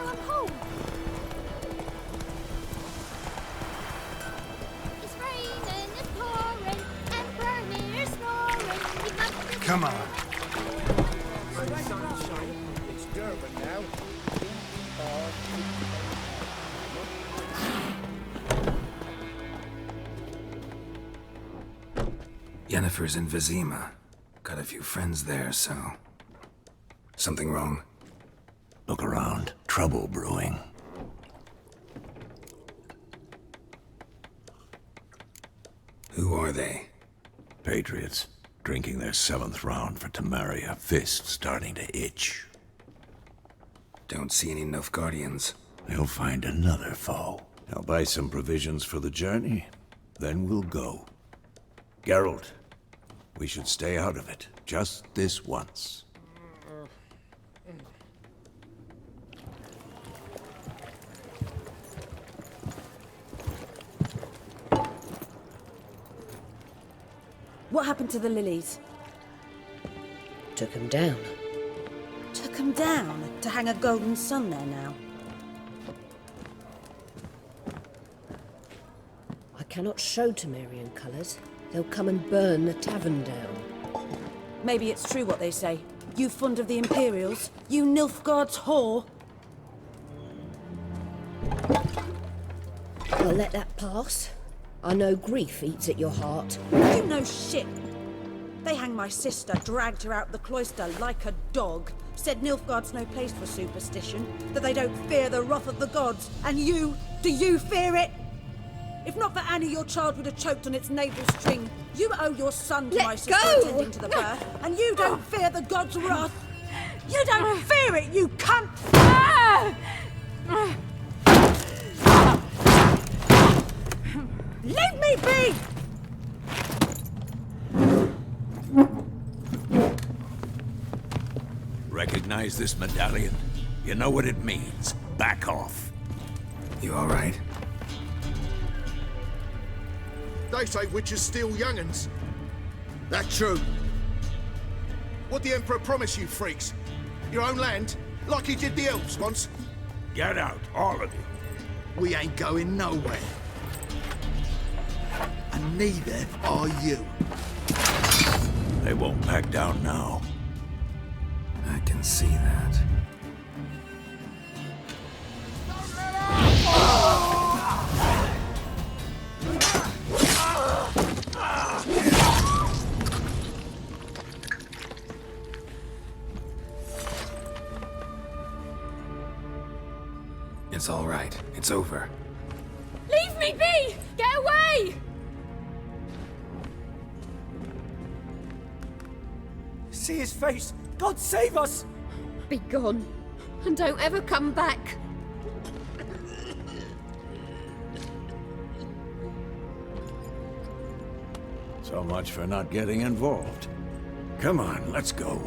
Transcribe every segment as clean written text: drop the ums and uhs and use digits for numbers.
I'm cold. It's raining, it's pouring, and Bernie's snoring. Come on. It's Durban now. Yennefer's in Vizima. Got a few friends there, so... Something wrong? Look around. Trouble brewing. Who are they? Patriots. Drinking their 7th round for Temeria. Fist starting to itch. Don't see any Nilfgaardians. They'll find another foe. I'll buy some provisions for the journey. Then we'll go. Geralt, we should stay out of it. Just this once. What happened to the lilies? Took him down. Took them down to hang a golden sun there now. I cannot show Temerian colours. They'll come and burn the tavern down. Maybe it's true what they say. You fond of the Imperials? You Nilfgaard's whore? I'll let that pass. I know grief eats at your heart. You know shit. They hanged my sister, dragged her out the cloister like a dog. Said Nilfgaard's no place for superstition, that they don't fear the wrath of the gods. And you, do you fear it? If not for Annie, your child would have choked on its navel string. You owe your son to my sister attending to the birth, and you don't fear the gods' wrath. You don't fear it, you cunt! Leave me be! Recognize this medallion? You know what it means. Back off. You all right? They say witches steal young'uns. That true. What the Emperor promised you, freaks? Your own land? Like he did the elves once? Get out, all of you. We ain't going nowhere. And neither are you. They won't back down now. I can see that. It's all right. It's over. Leave me be! Get away! See his face! God save us! Be gone, and don't ever come back. So much for not getting involved. Come on, let's go.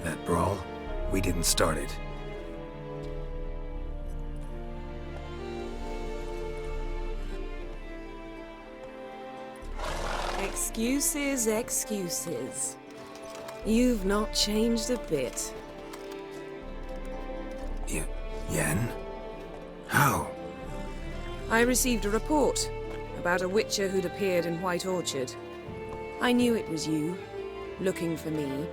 That brawl, we didn't start it. Excuses, excuses. You've not changed a bit. Yen? How? I received a report about a witcher who'd appeared in White Orchard. I knew it was you, looking for me.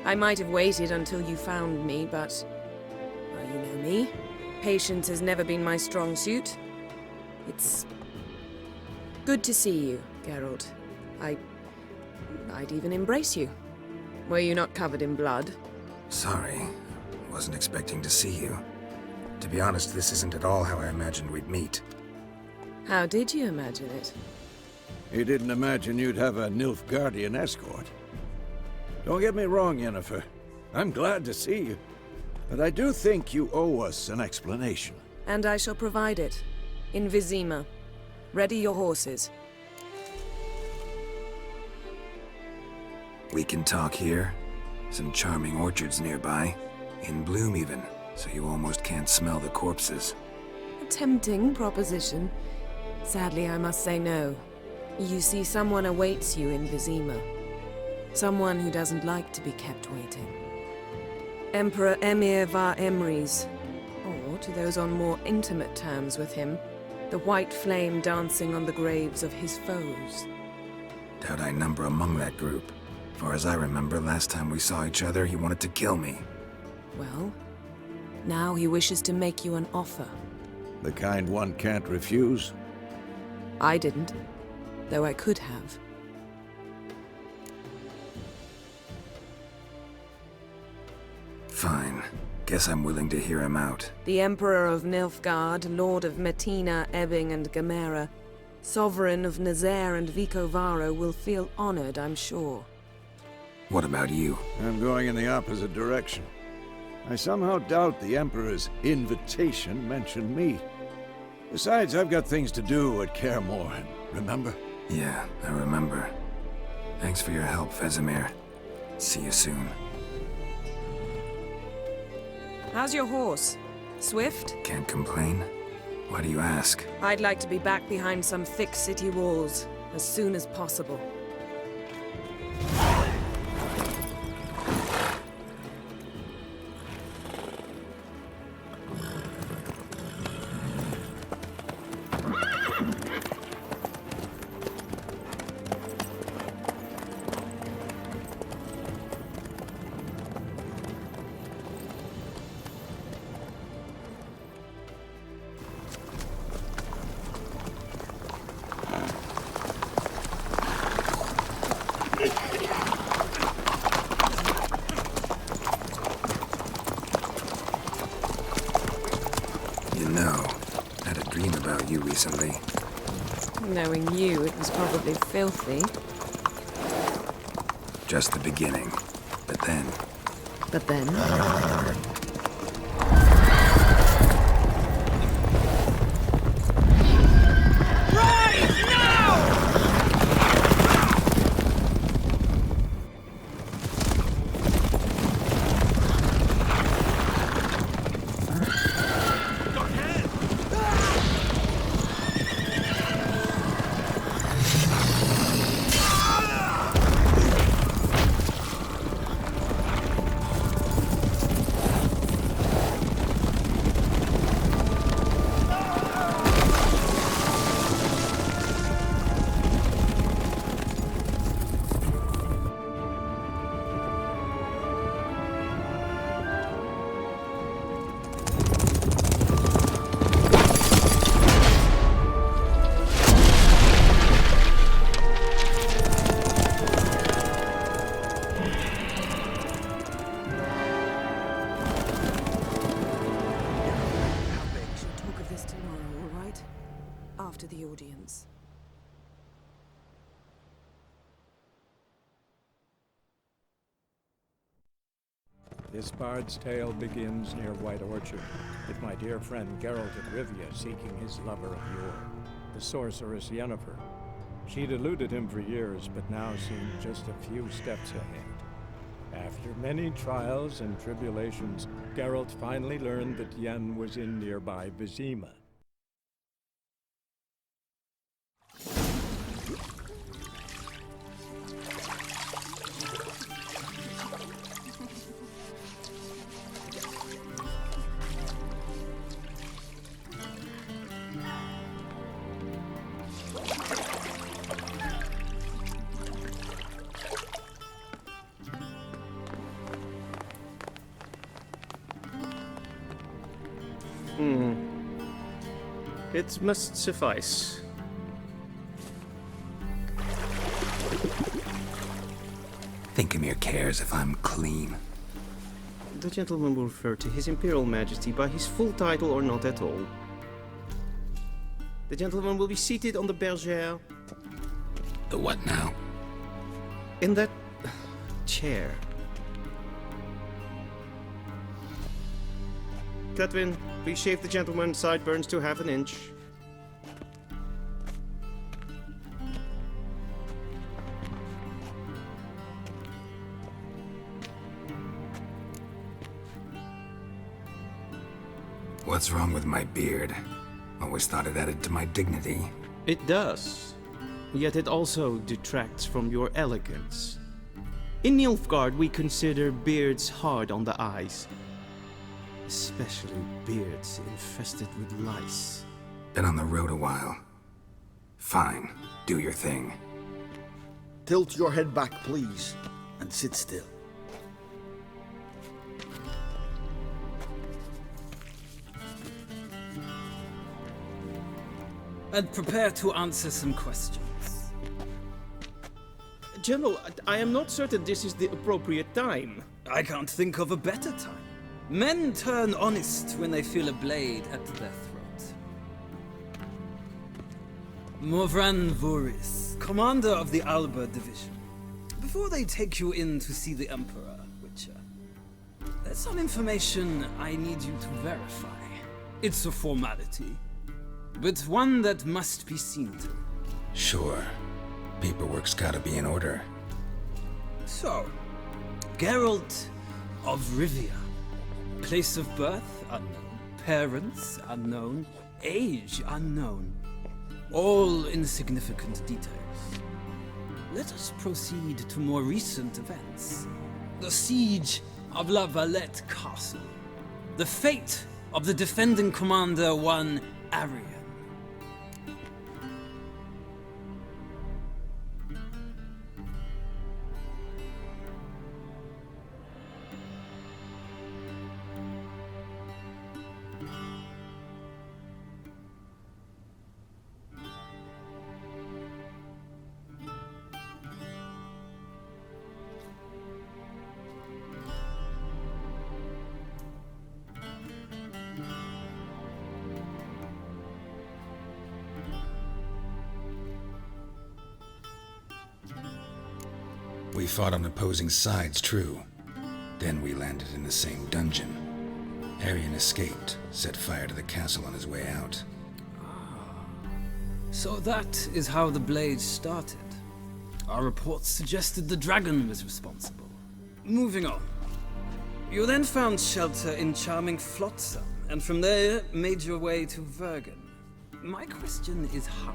I might have waited until you found me, but... well, you know me. Patience has never been my strong suit. It's... good to see you, Geralt. I'd even embrace you. Were you not covered in blood? Sorry. Wasn't expecting to see you. To be honest, this isn't at all how I imagined we'd meet. How did you imagine it? You didn't imagine you'd have a Nilfgaardian escort. Don't get me wrong, Yennefer. I'm glad to see you. But I do think you owe us an explanation. And I shall provide it. In Vizima. Ready your horses. We can talk here. Some charming orchards nearby. In bloom even, so you almost can't smell the corpses. A tempting proposition. Sadly, I must say no. You see, someone awaits you in Vizima. Someone who doesn't like to be kept waiting. Emperor Emir var Emrys, or, to those on more intimate terms with him, the white flame dancing on the graves of his foes. Doubt I number among that group. Far as I remember, last time we saw each other, he wanted to kill me. Well, now he wishes to make you an offer. The kind one can't refuse? I didn't, though I could have. Fine. Guess I'm willing to hear him out. The Emperor of Nilfgaard, Lord of Metina, Ebbing, and Gamera, Sovereign of Nazaire and Vicovaro will feel honored, I'm sure. What about you? I'm going in the opposite direction. I somehow doubt the Emperor's invitation mentioned me. Besides, I've got things to do at Kaer Morhen, remember? Yeah, I remember. Thanks for your help, Vesemir. See you soon. How's your horse? Swift? Can't complain. Why do you ask? I'd like to be back behind some thick city walls as soon as possible. You know, I had a dream about you recently. Knowing you, it was probably filthy. Just the beginning. But then... But then... After the audience. This bard's tale begins near White Orchard, with my dear friend Geralt of Rivia seeking his lover of yore, the sorceress Yennefer. She'd eluded him for years, but now seemed just a few steps ahead. After many trials and tribulations, Geralt finally learned that Yen was in nearby Vizima. It must suffice. Thinkemir cares if I'm clean. The gentleman will refer to His Imperial Majesty by his full title or not at all. The gentleman will be seated on the bergère. The what now? In that chair. Catwin, please shave the gentleman's sideburns to half an inch. What's wrong with my beard? Always thought it added to my dignity. It does. Yet it also detracts from your elegance. In Nilfgaard, we consider beards hard on the eyes. Especially beards infested with lice. Been on the road a while. Fine, do your thing. Tilt your head back, please, and sit still. And prepare to answer some questions. General, I am not certain this is the appropriate time. I can't think of a better time. Men turn honest when they feel a blade at their throat. Morvran Voris, commander of the Alba Division. Before they take you in to see the Emperor, Witcher, there's some information I need you to verify. It's a formality, but one that must be seen to. Sure. Paperwork's gotta be in order. So, Geralt of Rivia. Place of birth unknown. Parents unknown. Age unknown. All insignificant details. Let us proceed to more recent events. The siege of La Valette Castle. The fate of the defending commander, one Arian. We fought on opposing sides, true. Then we landed in the same dungeon. Arian escaped, set fire to the castle on his way out. So that is how the Blade started. Our reports suggested the dragon was responsible. Moving on. You then found shelter in charming Flotsam, and from there made your way to Vergen. My question is how?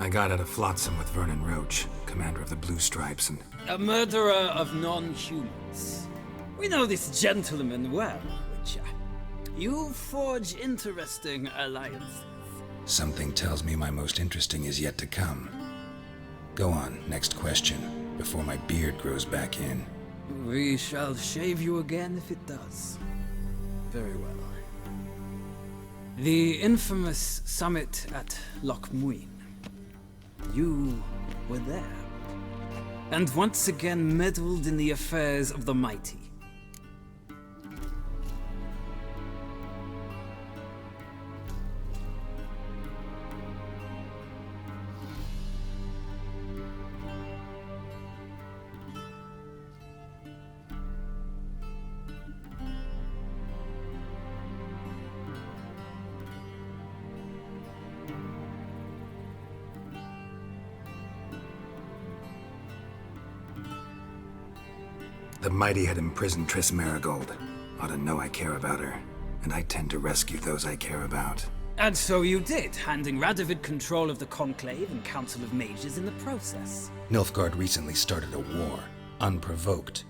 I got out of Flotsam with Vernon Roach, commander of the Blue Stripes, and... A murderer of non-humans. We know this gentleman well, Witcher. You forge interesting alliances. Something tells me my most interesting is yet to come. Go on, next question, before my beard grows back in. We shall shave you again if it does. Very well. The infamous summit at Loch Muin. You were there, and once again meddled in the affairs of the mighty. The mighty had imprisoned Triss Marigold. Ought to know I care about her, and I tend to rescue those I care about. And so you did, handing Radovid control of the Conclave and Council of Mages in the process. Nilfgaard recently started a war, unprovoked.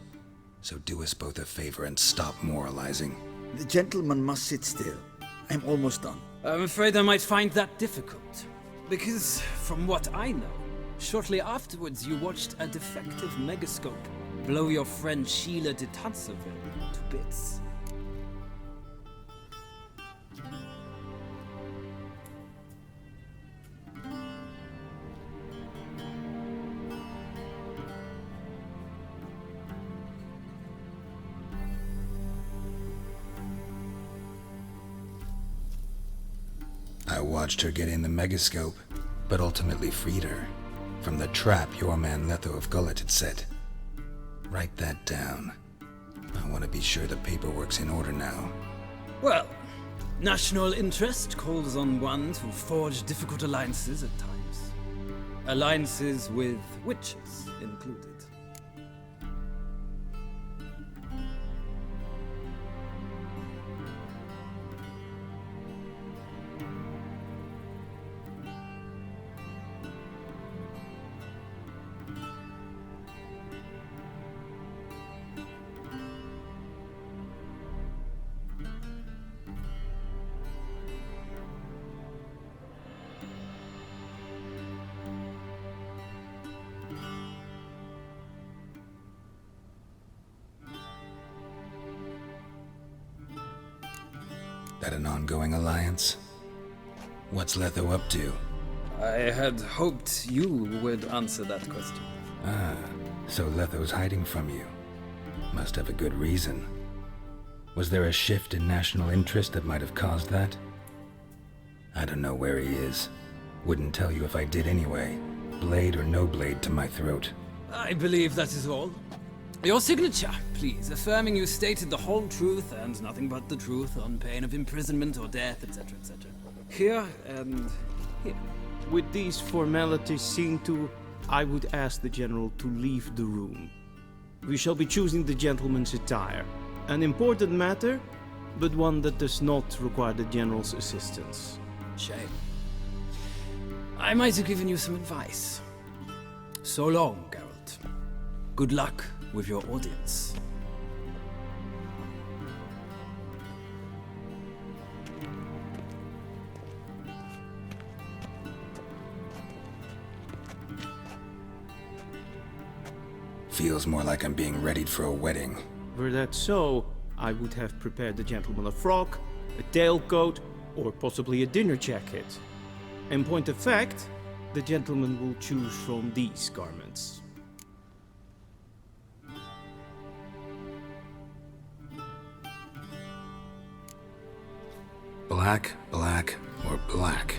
So do us both a favor and stop moralizing. The gentleman must sit still. I'm almost done. I'm afraid I might find that difficult. Because, from what I know, shortly afterwards you watched a defective megascope blow your friend Sheila de Tanserville to bits. watched her get in the megascope, but ultimately freed her from the trap your man Letho of Gullet had set. Write that down. I want to be sure the paperwork's in order now. Well, national interest calls on one to forge difficult alliances at times. Alliances with witches included. That an ongoing alliance? What's Letho up to? I had hoped you would answer that question. Ah, so Letho's hiding from you. Must have a good reason. Was there a shift in national interest that might have caused that? I don't know where he is. Wouldn't tell you if I did anyway. Blade or no blade to my throat. I believe that is all. Your signature, please, affirming you stated the whole truth and nothing but the truth on pain of imprisonment or death, etc., etc. Here and here. With these formalities seen to, I would ask the General to leave the room. We shall be choosing the gentleman's attire. An important matter, but one that does not require the General's assistance. Shame. I might have given you some advice. So long, Geralt. Good luck with your audience. Feels more like I'm being readied for a wedding. Were that so, I would have prepared the gentleman a frock, a tailcoat, or possibly a dinner jacket. In point of fact, the gentleman will choose from these garments. Black, black, or black?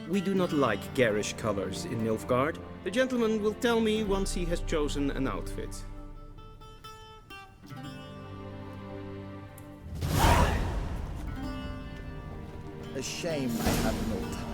We do not like garish colors in Nilfgaard. The gentleman will tell me once he has chosen an outfit. A shame I have no time.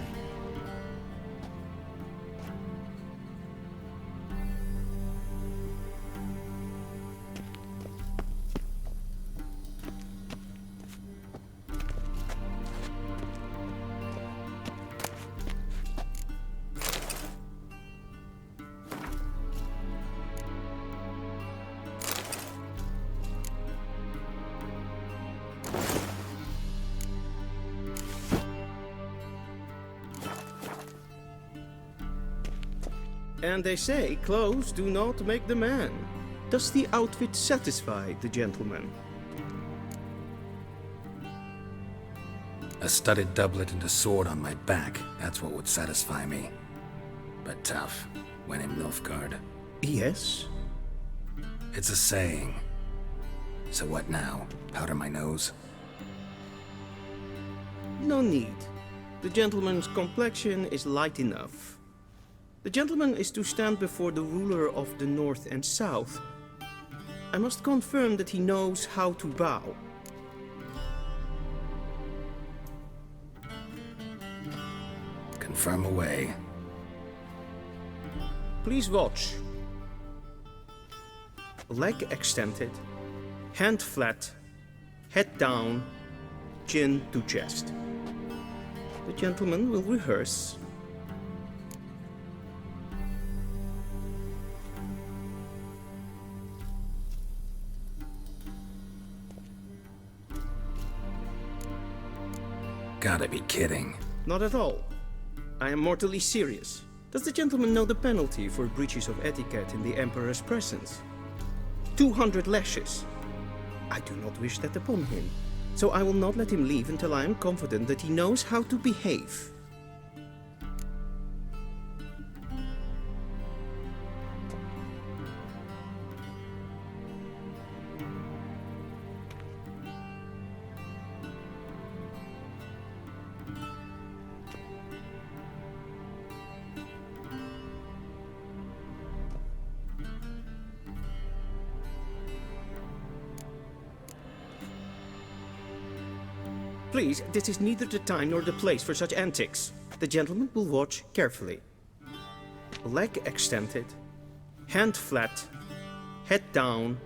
And they say clothes do not make the man. Does the outfit satisfy the gentleman? A studded doublet and a sword on my back, that's what would satisfy me. But tough, when in Nilfgaard. Yes. It's a saying. So what now? Powder my nose? No need. The gentleman's complexion is light enough. The gentleman is to stand before the ruler of the North and South. I must confirm that he knows how to bow. Confirm away. Please watch. Leg extended, hand flat, head down, chin to chest. The gentleman will rehearse. Gotta be kidding. Not at all. I am mortally serious. Does the gentleman know the penalty for breaches of etiquette in the Emperor's presence? 200 lashes. I do not wish that upon him, so I will not let him leave until I am confident that he knows how to behave. Please, this is neither the time nor the place for such antics. The gentleman will watch carefully. Leg extended, hand flat, head down,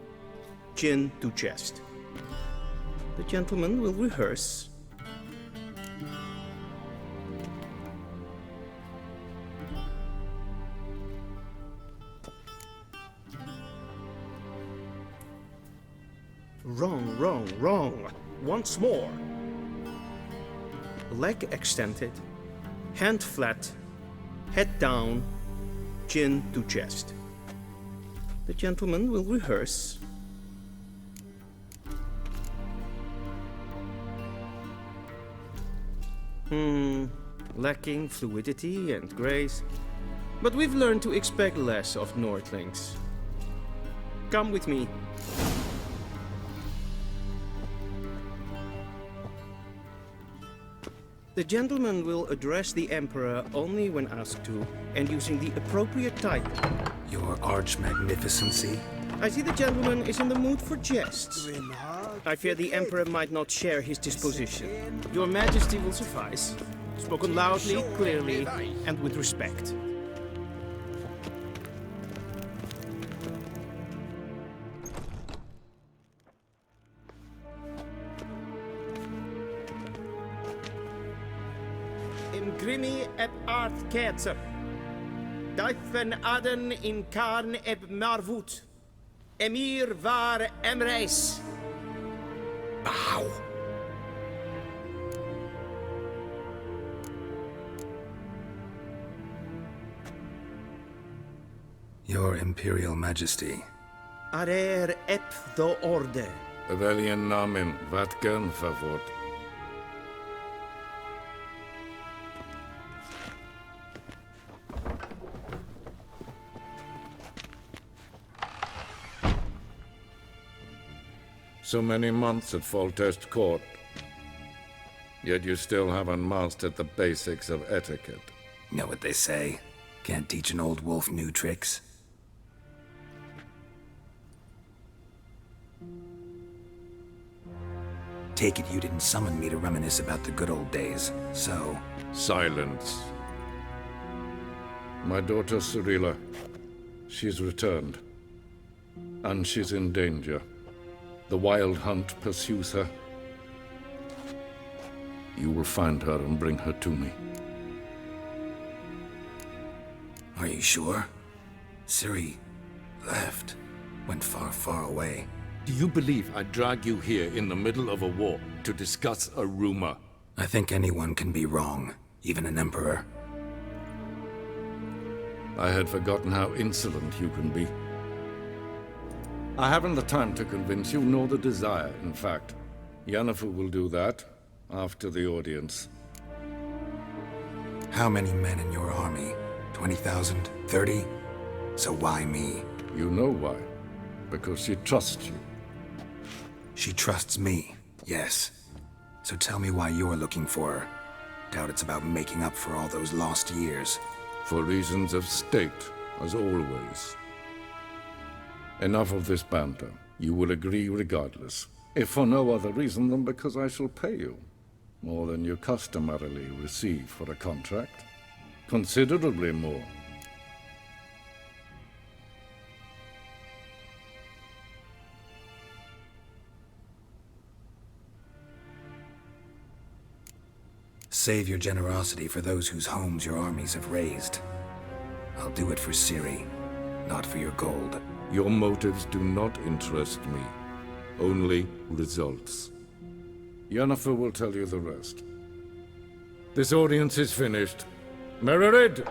chin to chest. The gentleman will rehearse. Wrong, wrong, wrong. Once more. Leg extended, hand flat, head down, chin to chest. The gentleman will rehearse. Lacking fluidity and grace. But we've learned to expect less of Nordlings. Come with me. The gentleman will address the Emperor only when asked to, and using the appropriate title. Your Arch-Magnificency? I see the gentleman is in the mood for jests. I fear the Emperor might not share his disposition. Your Majesty will suffice. Spoken loudly, clearly, and with respect. In grimi eb art ketzer. Duifen aden in karn eb marvoet. Emir var emreis. Bow. Your Imperial Majesty. Arer ep the orde. Weljen namen wat gern favort. So many months at Foltest Court, yet you still haven't mastered the basics of etiquette. Know what they say? Can't teach an old wolf new tricks. Take it you didn't summon me to reminisce about the good old days, so... Silence. My daughter Cyrilla, she's returned. And she's in danger. The Wild Hunt pursues her. You will find her and bring her to me. Are you sure? Ciri left. Went far, far away. Do you believe I'd drag you here in the middle of a war to discuss a rumor? I think anyone can be wrong, even an emperor. I had forgotten how insolent you can be. I haven't the time to convince you, nor the desire, in fact. Yennefer will do that after the audience. How many men in your army? 20,000? 30? So why me? You know why. Because she trusts you. She trusts me, yes. So tell me why you're looking for her. Doubt it's about making up for all those lost years. For reasons of state, as always. Enough of this banter. You will agree regardless. If for no other reason than because I shall pay you. More than you customarily receive for a contract. Considerably more. Save your generosity for those whose homes your armies have razed. I'll do it for Ciri, not for your gold. Your motives do not interest me. Only results. Yennefer will tell you the rest. This audience is finished. Mererid!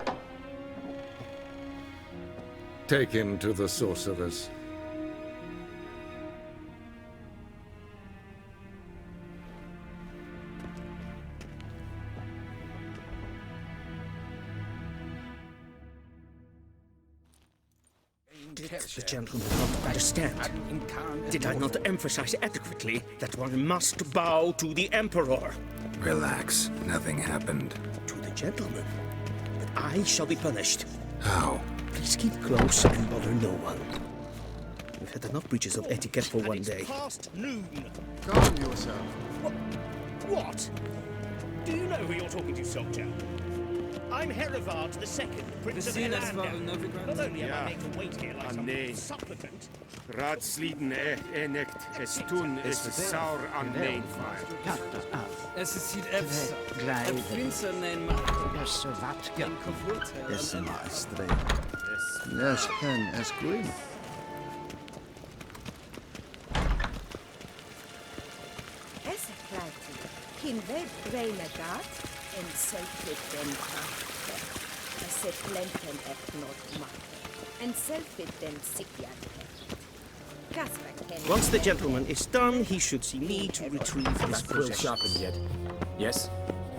Take him to the sorceress. The gentleman will not understand. Did I not emphasize adequately that one must bow to the Emperor? Relax. Nothing happened. To the gentleman. But I shall be punished. How? Please keep close and bother no one. We've had enough breaches of etiquette for one day. Past noon. Calm yourself. What? Do you know who you're talking to, soldier? I'm Herivard II, Prince of Elanda. Not only am I made to wait here like some supplicant... Raadsleden enikt es tun is saur an neemvaart. Es is hier Ep.6. En prinsen en Yes, wat ja. Is maestre. Yes, ken es green. Es plaatje. Geen weet renegaat en zelfit den kracht. Es het lenten et not maken. En zelfit den sikjan. Once the gentleman is done, he should see me to retrieve his possessions. Sharpened yet? Yes?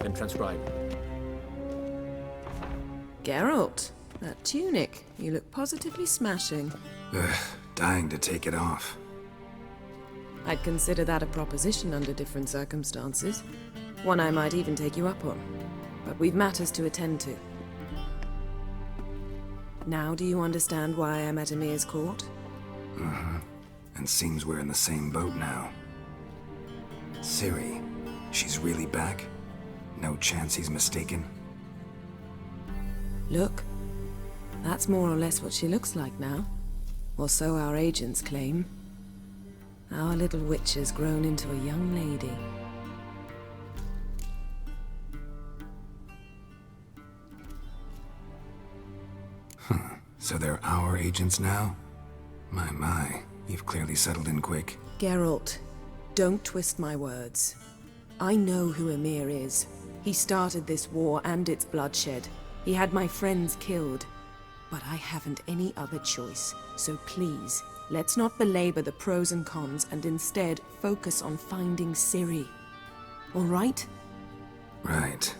Then transcribe. Geralt, that tunic. You look positively smashing. Ugh, dying to take it off. I'd consider that a proposition under different circumstances. One I might even take you up on. But we've matters to attend to. Now do you understand why I'm at Emir's court? Uh-huh. And seems we're in the same boat now. Ciri, she's really back? No chance he's mistaken? Look, that's more or less what she looks like now. Or so our agents claim. Our little witch has grown into a young lady. Huh. So they're our agents now? My. You've clearly settled in quick. Geralt, don't twist my words. I know who Emir is. He started this war and its bloodshed. He had my friends killed. But I haven't any other choice. So please, let's not belabor the pros and cons and instead focus on finding Ciri. All right? Right.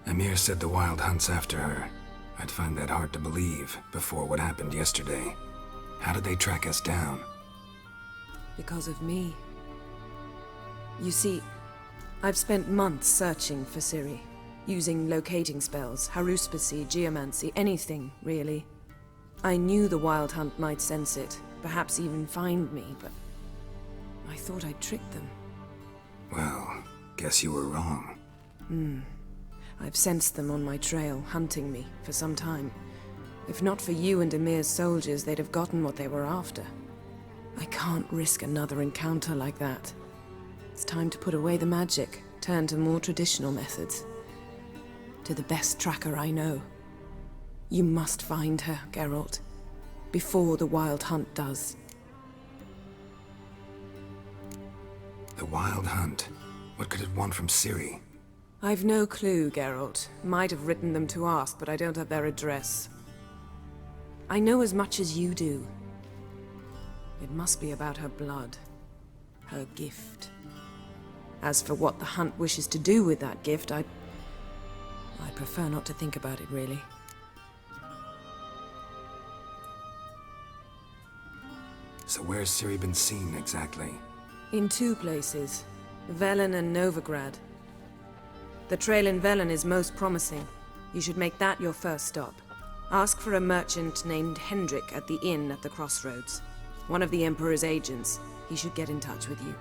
Emir said the Wild Hunt's after her. I'd find that hard to believe before what happened yesterday. How did they track us down? Because of me. You see, I've spent months searching for Ciri, using locating spells, haruspicy, geomancy, anything, really. I knew the Wild Hunt might sense it, perhaps even find me, but I thought I'd tricked them. Well, guess you were wrong. I've sensed them on my trail, hunting me, for some time. If not for you and Emir's soldiers, they'd have gotten what they were after. I can't risk another encounter like that. It's time to put away the magic, turn to more traditional methods. To the best tracker I know. You must find her, Geralt. Before the Wild Hunt does. The Wild Hunt? What could it want from Ciri? I've no clue, Geralt. Might have written them to ask, but I don't have their address. I know as much as you do. It must be about her blood. Her gift. As for what the Hunt wishes to do with that gift, I prefer not to think about it, really. So where's Ciri been seen, exactly? In two places. Velen and Novigrad. The trail in Velen is most promising. You should make that your first stop. Ask for a merchant named Hendrik at the inn at the crossroads. One of the Emperor's agents. He should get in touch with you.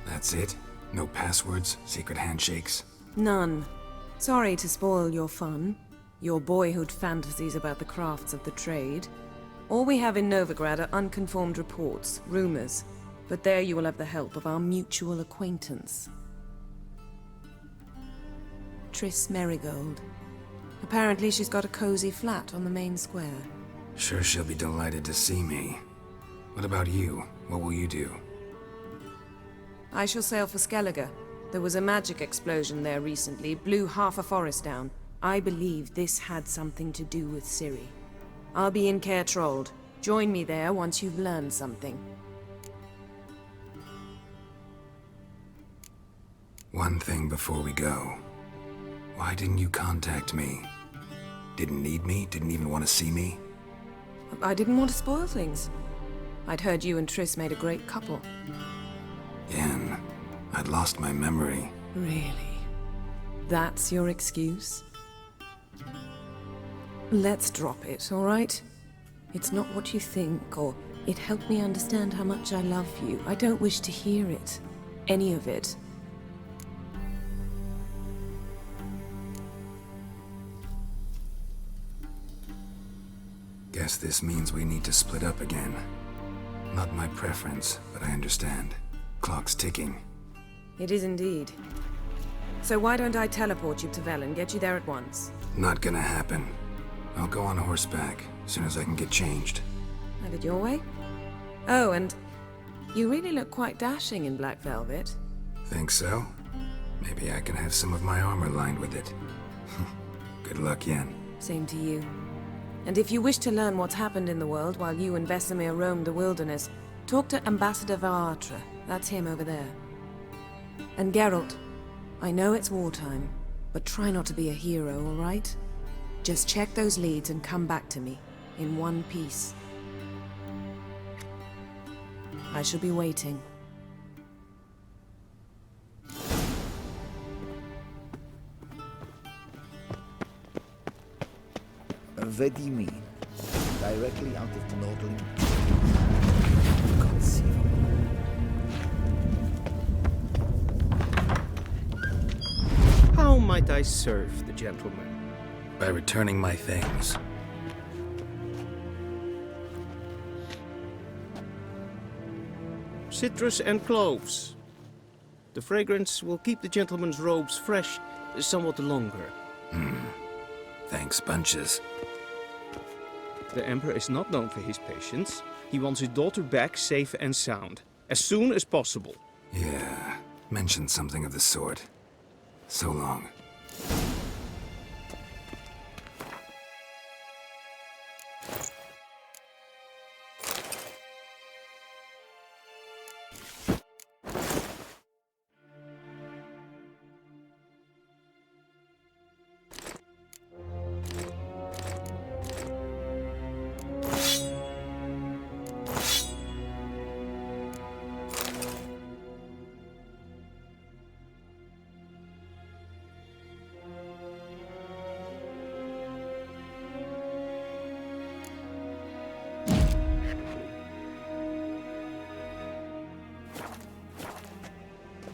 That's it? No passwords? Secret handshakes? None. Sorry to spoil your fun. Your boyhood fantasies about the crafts of the trade. All we have in Novigrad are unconformed reports, rumors. But there you will have the help of our mutual acquaintance. Triss Merigold. Apparently she's got a cozy flat on the main square. Sure she'll be delighted to see me. What about you? What will you do? I shall sail for Skellige. There was a magic explosion there recently, blew half a forest down. I believe this had something to do with Ciri. I'll be in Caer Trold. Join me there once you've learned something. One thing before we go. Why didn't you contact me? Didn't need me? Didn't even want to see me? I didn't want to spoil things. I'd heard you and Triss made a great couple. Yen, I'd lost my memory. Really? That's your excuse? Let's drop it, all right? It's not what you think, or it helped me understand how much I love you. I don't wish to hear it. Any of it. Guess this means we need to split up again. Not my preference, but I understand. Clock's ticking. It is indeed. So why don't I teleport you to Velen, get you there at once? Not gonna happen. I'll go on horseback, as soon as I can get changed. Have it your way? Oh, and you really look quite dashing in black velvet. Think so? Maybe I can have some of my armor lined with it. Good luck, Yen. Same to you. And if you wish to learn what's happened in the world while you and Vesemir roamed the wilderness, talk to Ambassador Varatra. That's him over there. And Geralt, I know it's wartime, but try not to be a hero, all right? Just check those leads and come back to me, in one piece. I shall be waiting. What do you mean? Directly out of Nordling? How might I serve the gentleman? By returning my things. Citrus and cloves. The fragrance will keep the gentleman's robes fresh somewhat longer. Thanks, bunches. The Emperor is not known for his patience. He wants his daughter back safe and sound, as soon as possible. Yeah, mentioned something of the sort. So long.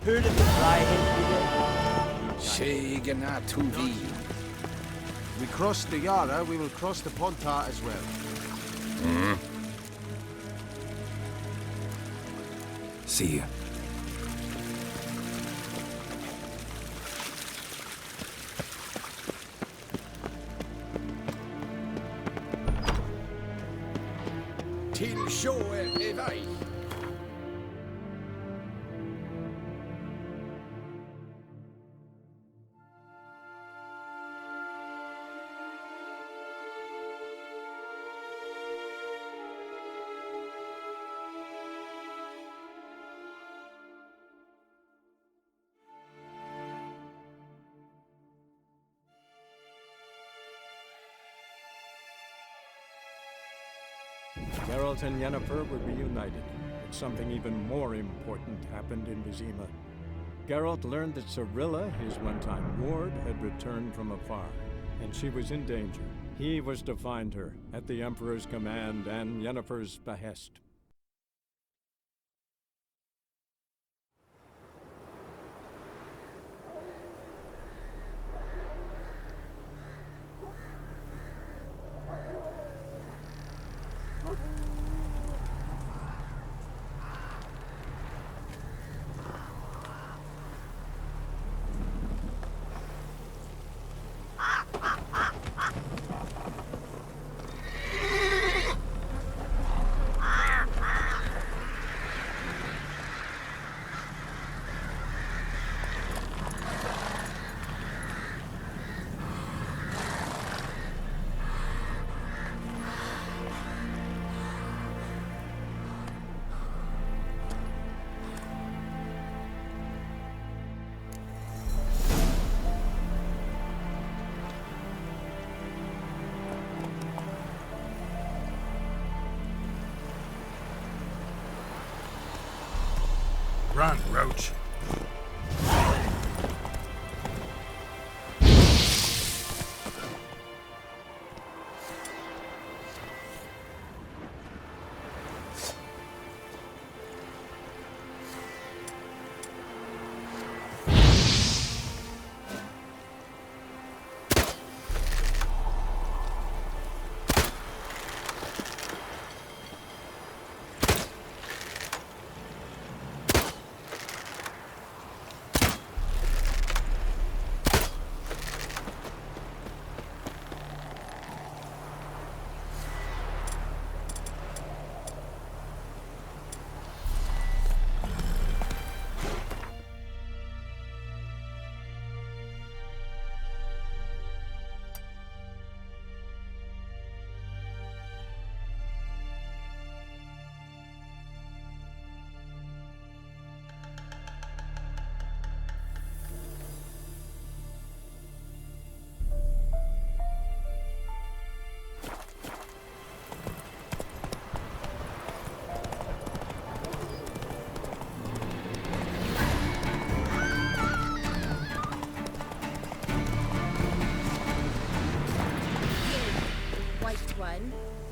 Heard of the Freiheit? Sheganatuvi. We crossed the Yara, we will cross the Pontar as well. See ya. Till sjøen er vei. Geralt and Yennefer were reunited, but something even more important happened in Vizima. Geralt learned that Cirilla, his one-time ward, had returned from afar, and she was in danger. He was to find her, at the Emperor's command and Yennefer's behest. Run, Roach.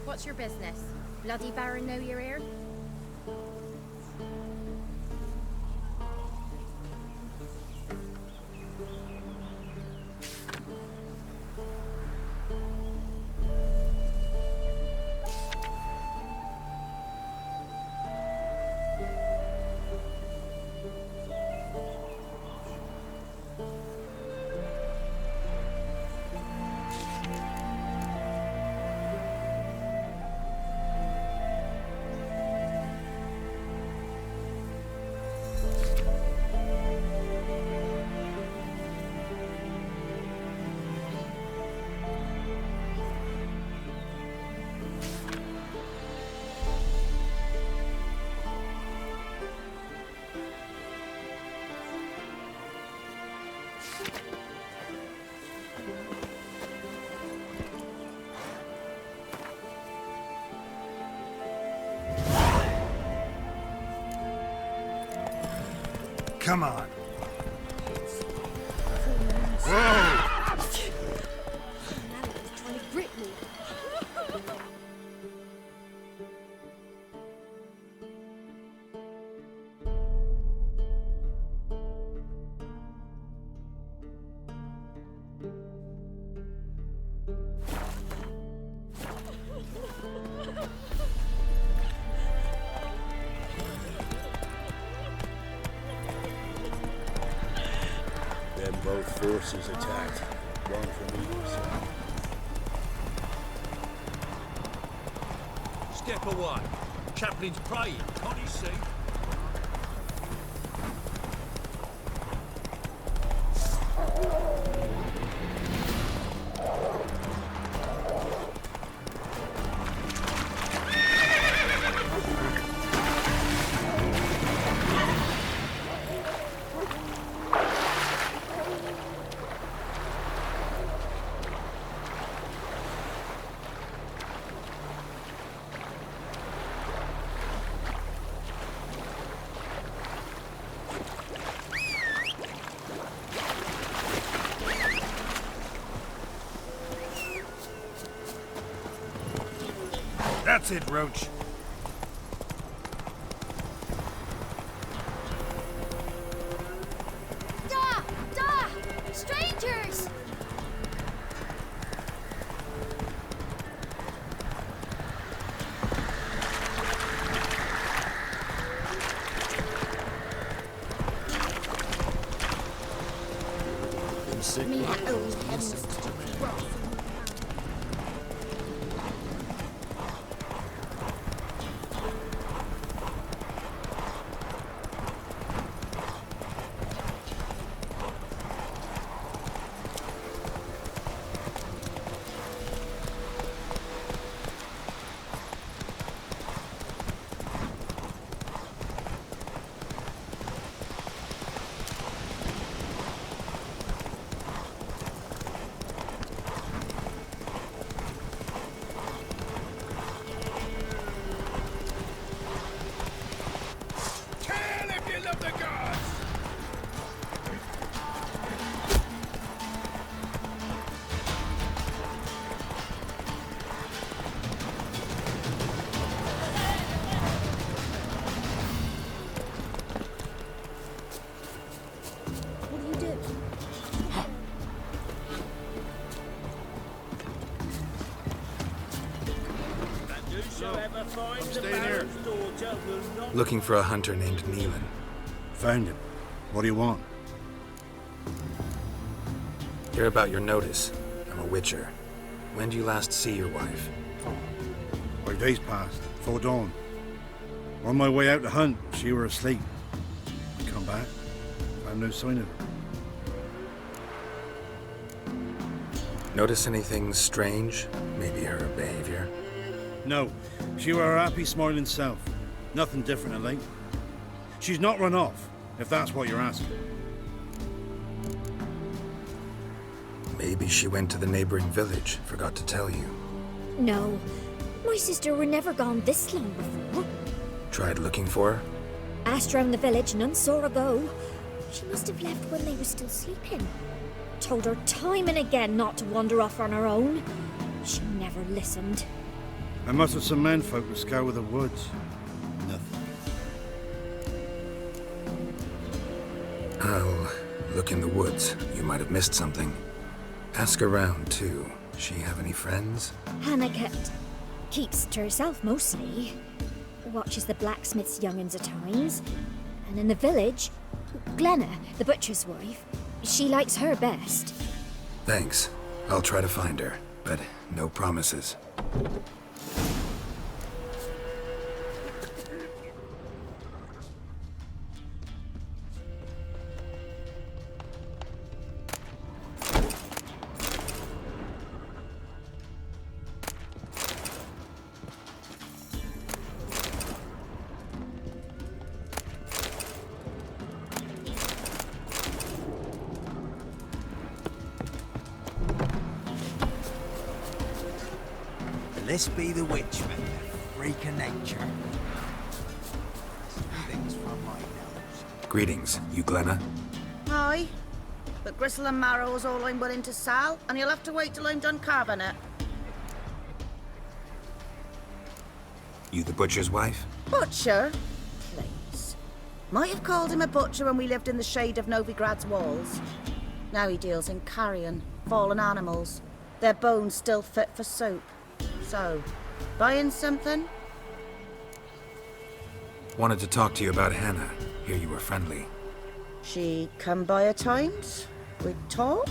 What's your business? Bloody Baron know you're here? Come on. Whoa! Trying to grip me. Then both forces attacked, one from either side. Step away. Chaplain's praying, can't you see? That's it, Roach. Da! Da! Strangers! Me old heavens. Stay here. Looking for a hunter named Neelan. Found him. What do you want? Hear about your notice. I'm a witcher. When did you last see your wife? 5 days passed, before dawn. On my way out to hunt, she were asleep. Come back, found no sign of her. Notice anything strange? Maybe her behavior? No, she were her happy, smiling self. Nothing different of late. She's not run off, if that's what you're asking. Maybe she went to the neighboring village, forgot to tell you. No, my sister were never gone this long before. Tried looking for her? Asked round the village, none saw her go. She must have left when they were still sleeping. Told her time and again not to wander off on her own. She never listened. I mustered some menfolk to scour the woods. Nothing. I'll look in the woods. You might have missed something. Ask around, too. She have any friends? Hannah keeps to herself mostly. Watches the blacksmith's young'uns at times. And in the village, Glenna, the butcher's wife, she likes her best. Thanks. I'll try to find her, but no promises. This be the witchman, the freak of nature. Things from my nose. Greetings, you Glenna? Aye. But gristle and marrow is all I'm willing to sell, and you'll have to wait till I'm done carving it. You the butcher's wife? Butcher? Please. Might have called him a butcher when we lived in the shade of Novigrad's walls. Now he deals in carrion, fallen animals. Their bones still fit for soup. So, buying something? Wanted to talk to you about Hannah. Hear you were friendly. She come by at times? We talk?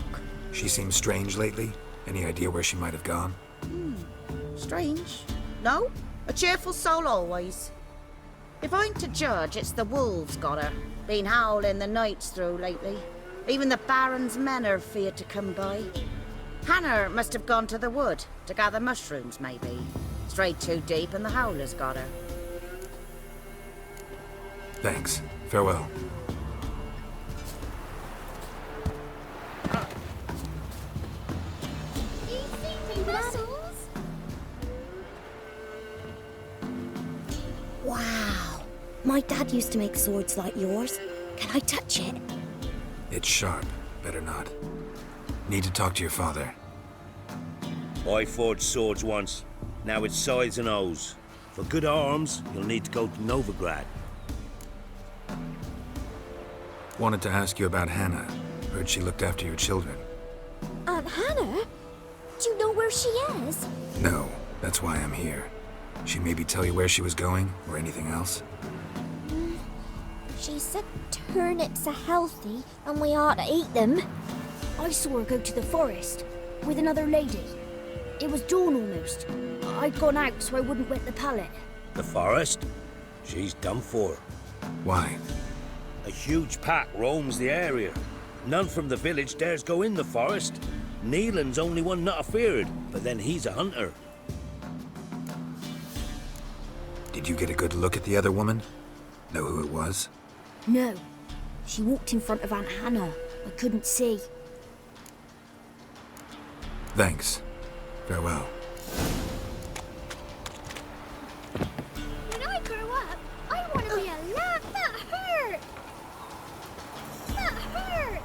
She seems strange lately. Any idea where she might have gone? Strange. No? A cheerful soul always. If I'm to judge, it's the wolves got her. Been howling the nights through lately. Even the Baron's men are feared to come by. Hannah must have gone to the wood to gather mushrooms, maybe. Strayed too deep and the howlers got her. Thanks. Farewell. Wow. My dad used to make swords like yours. Can I touch it? It's sharp. Better not. Need to talk to your father. I forged swords once. Now it's scythes and hoes. For good arms, you'll need to go to Novigrad. Wanted to ask you about Hannah. Heard she looked after your children. Aunt Hannah? Do you know where she is? No, that's why I'm here. She maybe tell you where she was going, or anything else? She said turnips are healthy and we ought to eat them. I saw her go to the forest with another lady. It was dawn almost. I'd gone out so I wouldn't wet the pallet. The forest? She's done for. Why? A huge pack roams the area. None from the village dares go in the forest. Neelan's only one not afeared, but then he's a hunter. Did you get a good look at the other woman? Know who it was? No. She walked in front of Aunt Hannah. I couldn't see. Thanks. Farewell. When I grow up, I want to be a lad. That hurt! That hurt!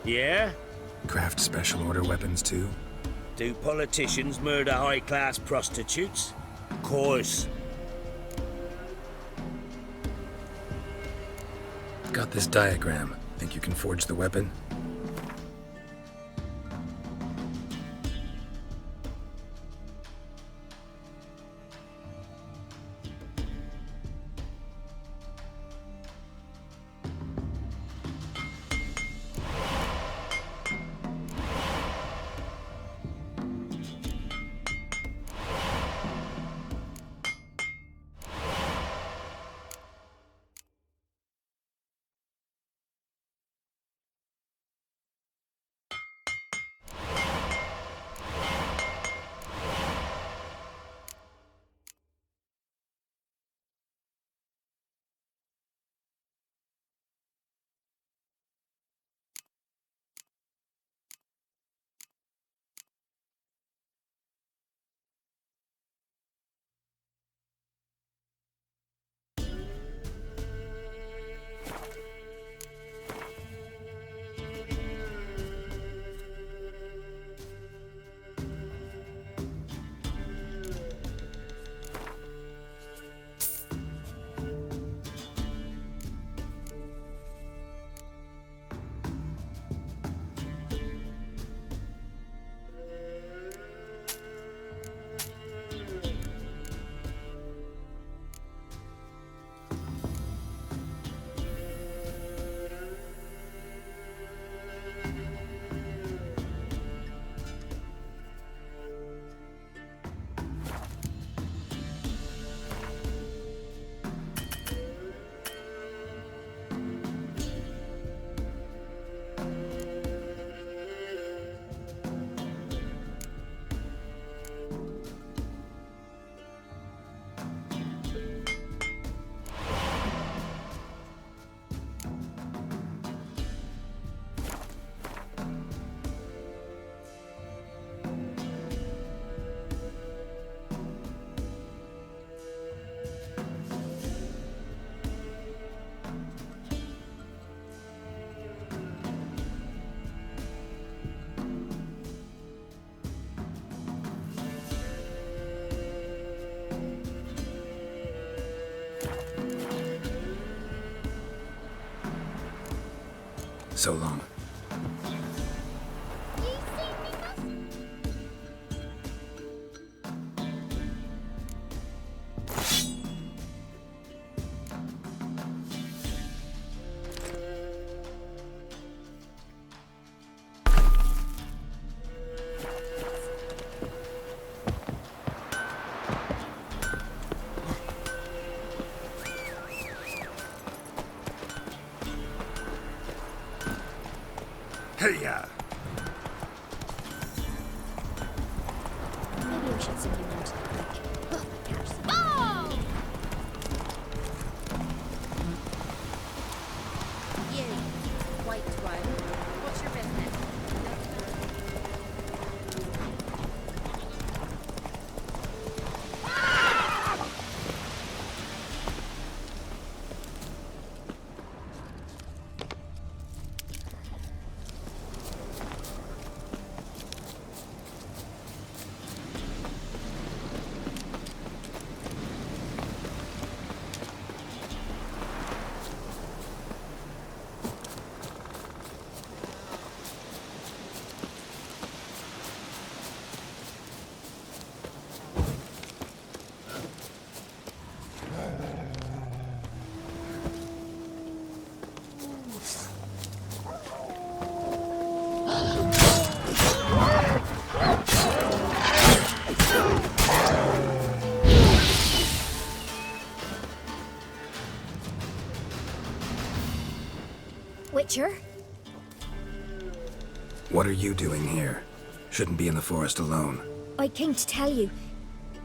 Yeah? Craft special order weapons too? Do politicians murder high-class prostitutes? Course. Got this diagram. Think you can forge the weapon? So long. Hey-ya! Maybe we should send him down to the creek. Oh, catch some. Oh! You, white one. What's your business? Witcher? What are you doing here? Shouldn't be in the forest alone. I came to tell you.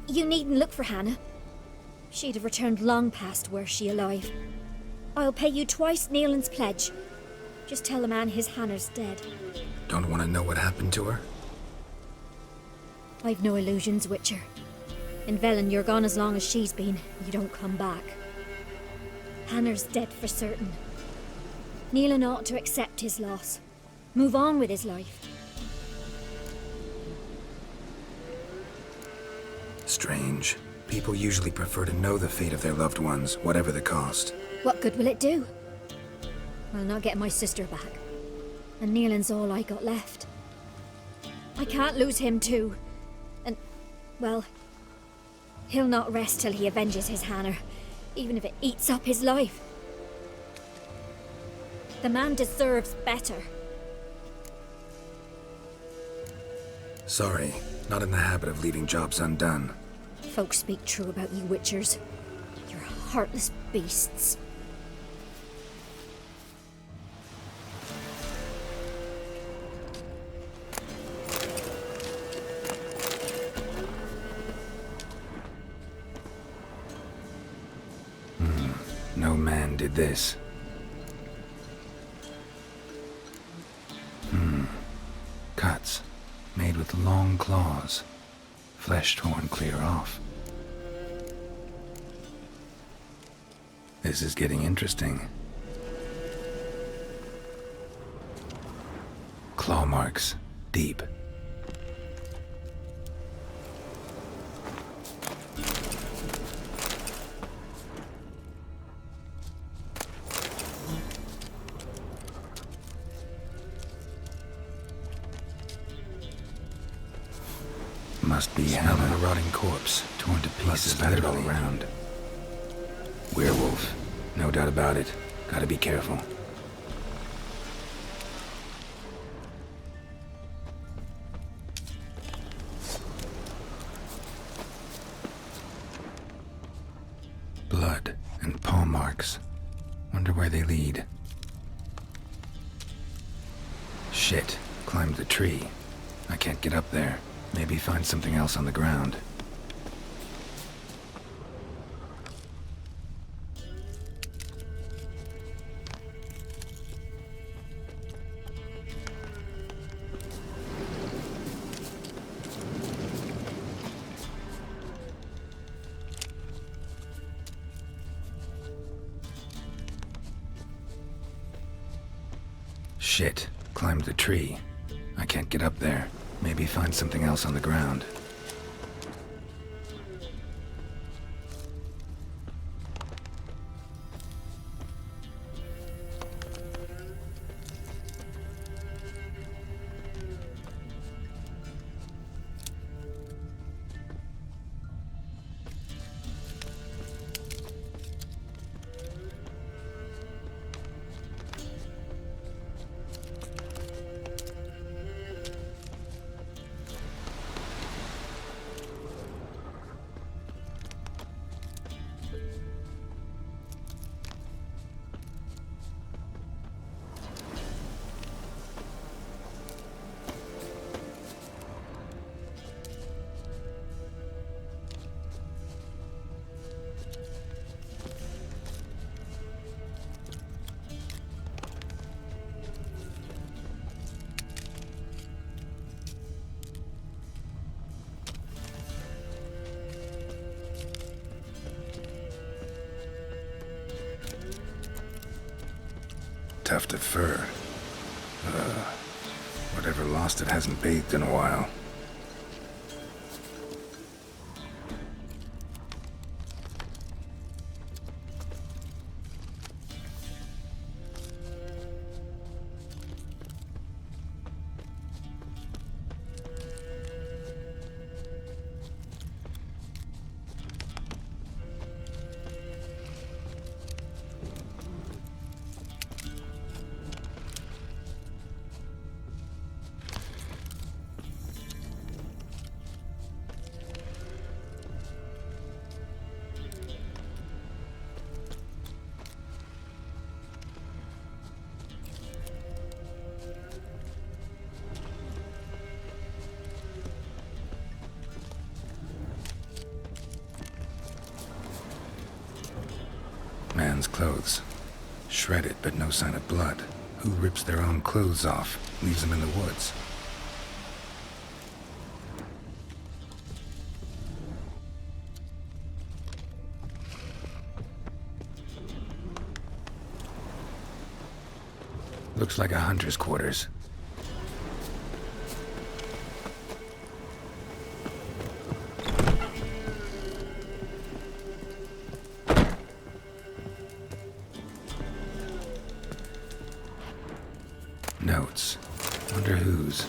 You needn't look for Hannah. She'd have returned long past were she alive. I'll pay you twice Nealon's pledge. Just tell the man his Hannah's dead. Don't want to know what happened to her? I've no illusions, Witcher. In Velen, you're gone as long as she's been. You don't come back. Hannah's dead for certain. Nealon ought to accept his loss. Move on with his life. Strange. People usually prefer to know the fate of their loved ones, whatever the cost. What good will it do? I'll not get my sister back. And Nealon's all I got left. I can't lose him too. And, well, he'll not rest till he avenges his Hannah, even if it eats up his life. The man deserves better. Sorry, not in the habit of leaving jobs undone. Folks speak true about you Witchers. You're heartless beasts. No man did this. Cuts, made with long claws, flesh torn clear off. This is getting interesting. Claw marks, deep. Must be Hannah, a rotting corpse, torn to pieces literally all around. Werewolf, no doubt about it. Gotta be careful. Blood and paw marks. Wonder where they lead. Shit, climbed the tree. I can't get up there. Maybe find something else on the ground. Shit, climbed the tree. I can't get up there. Maybe find something else on the ground. tuft of fur. Whatever lost it hasn't bathed in a while. Man's clothes. Shredded, but no sign of blood. Who rips their own clothes off, leaves them in the woods? Looks like a hunter's quarters. Notes. Wonder whose.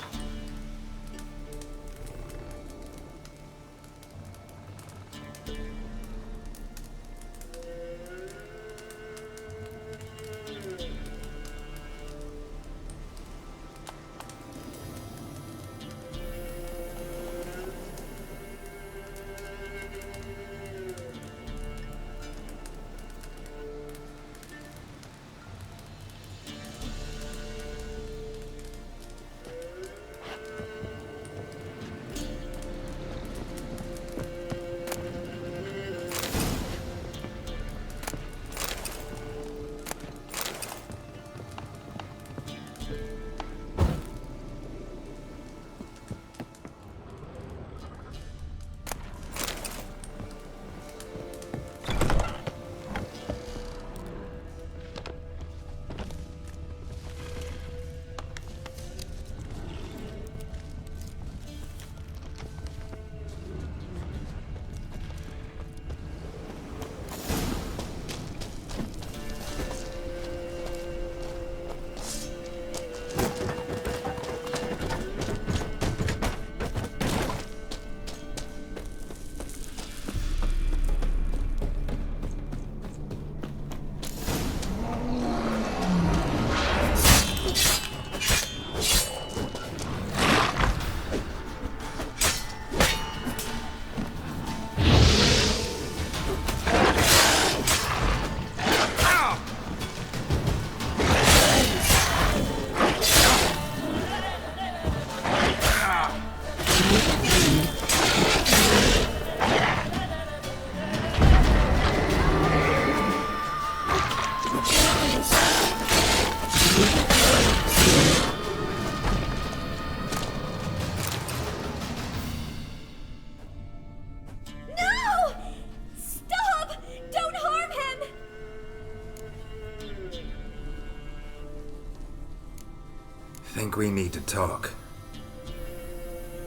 Think we need to talk.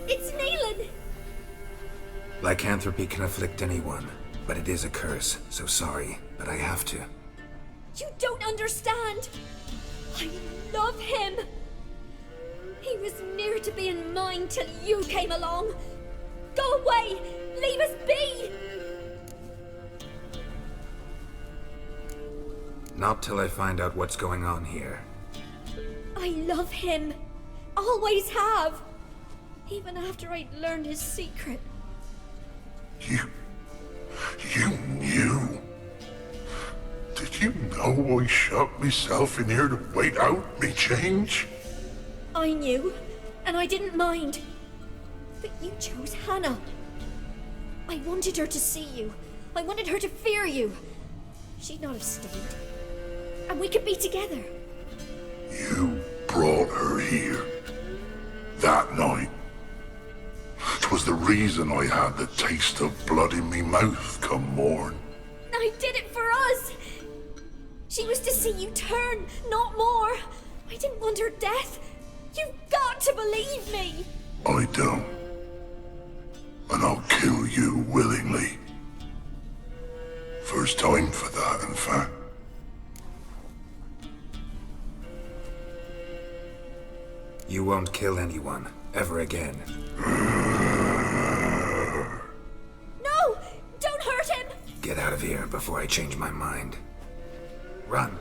It's Neelan! Lycanthropy can afflict anyone, but it is a curse, so sorry, but I have to. You don't understand! I love him! He was near to being mine till you came along! Go away! Leave us be! Not till I find out what's going on here. I love him. Always have. Even after I'd learned his secret. You knew? Did you know I shut myself in here to wait out me change? I knew, and I didn't mind. But you chose Hannah. I wanted her to see you. I wanted her to fear you. She'd not have stayed. And we could be together. You brought her here. That night. 'Twas the reason I had the taste of blood in me mouth come morn. I did it for us. She was to see you turn, not more. I didn't want her death. You've got to believe me. I don't. And I'll kill you willingly. First time for that, in fact. You won't kill anyone, ever again. No! Don't hurt him! Get out of here before I change my mind. Run.